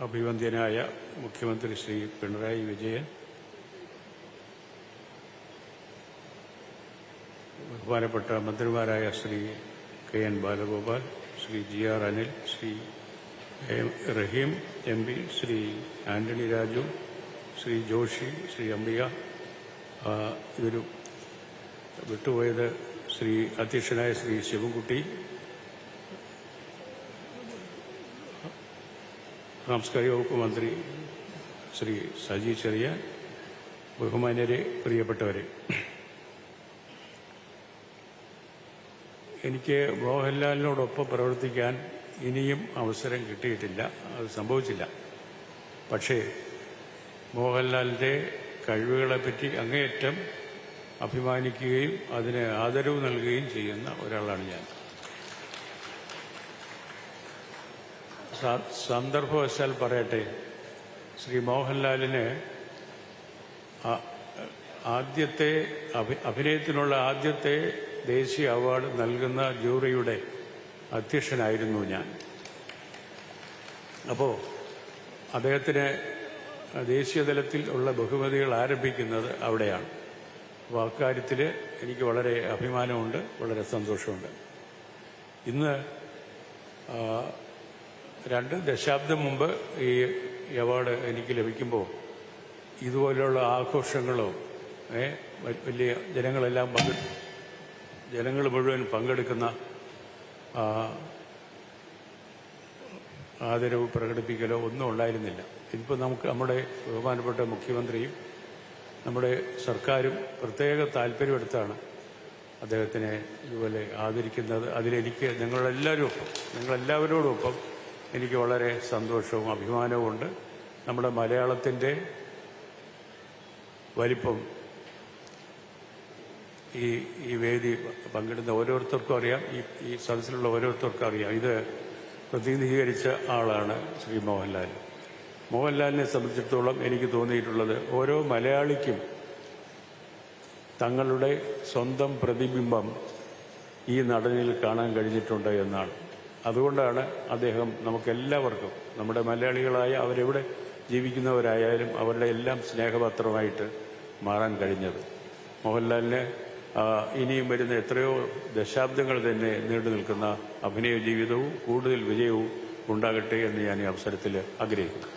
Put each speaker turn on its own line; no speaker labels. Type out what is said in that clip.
അഭിവന്ദ്യനായ മുഖ്യമന്ത്രി ശ്രീ പിണറായി വിജയൻ, ബഹുമാനപ്പെട്ട മന്ത്രിമാരായ ശ്രീ കെ.എൻ. ബാലഗോപാൽ, ശ്രീ ജി.ആർ. അനിൽ, ശ്രീ റഹീം MP, ശ്രീ ആന്റണി രാജു, ശ്രീ ജോഷി, ശ്രീ അംബിക, ഇതൊരു വിട്ടുപോയത് ശ്രീ അധ്യക്ഷനായ ശ്രീ ശിവൻകുട്ടി, സാംസ്കാരിക വകുപ്പ് മന്ത്രി ശ്രീ സജി ചെറിയാൻ, ബഹുമാന്യരെ, പ്രിയപ്പെട്ടവരെ, എനിക്ക് മോഹൻലാലിനോടൊപ്പം പ്രവർത്തിക്കാൻ ഇനിയും അവസരം കിട്ടിയിട്ടില്ല, അത് സംഭവിച്ചില്ല. പക്ഷേ മോഹൻലാലിൻ്റെ കഴിവുകളെപ്പറ്റി അങ്ങേയറ്റം അഭിമാനിക്കുകയും അതിന് ആദരവ് നൽകുകയും ചെയ്യുന്ന ഒരാളാണ് ഞാൻ. സന്ദർഭവശാൽ പറയട്ടെ, ശ്രീ മോഹൻലാലിന് അഭിനയത്തിനുള്ള ആദ്യത്തെ ദേശീയ അവാർഡ് നൽകുന്ന ജൂറിയുടെ അധ്യക്ഷനായിരുന്നു ഞാൻ. അപ്പോൾ അദ്ദേഹത്തിന് ദേശീയതലത്തിൽ ഉള്ള ബഹുമതികൾ ആരംഭിക്കുന്നത് അവിടെയാണ്. അപ്പോൾ അക്കാര്യത്തിൽ എനിക്ക് വളരെ അഭിമാനമുണ്ട്, വളരെ സന്തോഷമുണ്ട്. ഇന്ന് 2 ദശാബ്ദം മുമ്പ് ഈ അവാർഡ് എനിക്ക് ലഭിക്കുമ്പോൾ ഇതുപോലെയുള്ള ആഘോഷങ്ങളോ വലിയ ജനങ്ങൾ മുഴുവൻ പങ്കെടുക്കുന്ന ആദരവ് പ്രകടിപ്പിക്കലോ ഒന്നും ഉണ്ടായിരുന്നില്ല. ഇതിപ്പോൾ നമ്മുടെ ബഹുമാനപ്പെട്ട മുഖ്യമന്ത്രിയും നമ്മുടെ സർക്കാരും പ്രത്യേക താല്പര്യമെടുത്താണ് അദ്ദേഹത്തിനെ ഇതുപോലെ ആദരിക്കുന്നത്. അതിലെനിക്ക് നിങ്ങളെല്ലാവരോടൊപ്പം എനിക്ക് വളരെ സന്തോഷവും അഭിമാനവും ഉണ്ട്. നമ്മുടെ മലയാളത്തിൻ്റെ വലിപ്പം ഈ വേദി പങ്കിടുന്ന ഓരോരുത്തർക്കും അറിയാം, ഈ സദസ്സിലുള്ള ഓരോരുത്തർക്കും അറിയാം. ഇത് പ്രതിനിധീകരിച്ച ആളാണ് ശ്രീ മോഹൻലാൽ. മോഹൻലാലിനെ സംബന്ധിച്ചിടത്തോളം എനിക്ക് തോന്നിയിട്ടുള്ളത് ഓരോ മലയാളിക്കും തങ്ങളുടെ സ്വന്തം പ്രതിബിംബം ഈ നടനിൽ കാണാൻ കഴിഞ്ഞിട്ടുണ്ട് എന്നാണ്. അതുകൊണ്ടാണ് അദ്ദേഹം നമുക്കെല്ലാവർക്കും, നമ്മുടെ മലയാളികളായ അവരെവിടെ ജീവിക്കുന്നവരായാലും അവരുടെ എല്ലാം സ്നേഹപത്രമായിട്ട് മാറാൻ കഴിഞ്ഞത്. മോഹൻലാലിന് ഇനിയും വരുന്ന എത്രയോ ദശാബ്ദങ്ങൾ തന്നെ നീണ്ടു നിൽക്കുന്ന അഭിനയ ജീവിതവും കൂടുതൽ വിജയവും ഉണ്ടാകട്ടെ എന്ന് ഞാൻ ഈ അവസരത്തിൽ ആഗ്രഹിക്കുന്നു.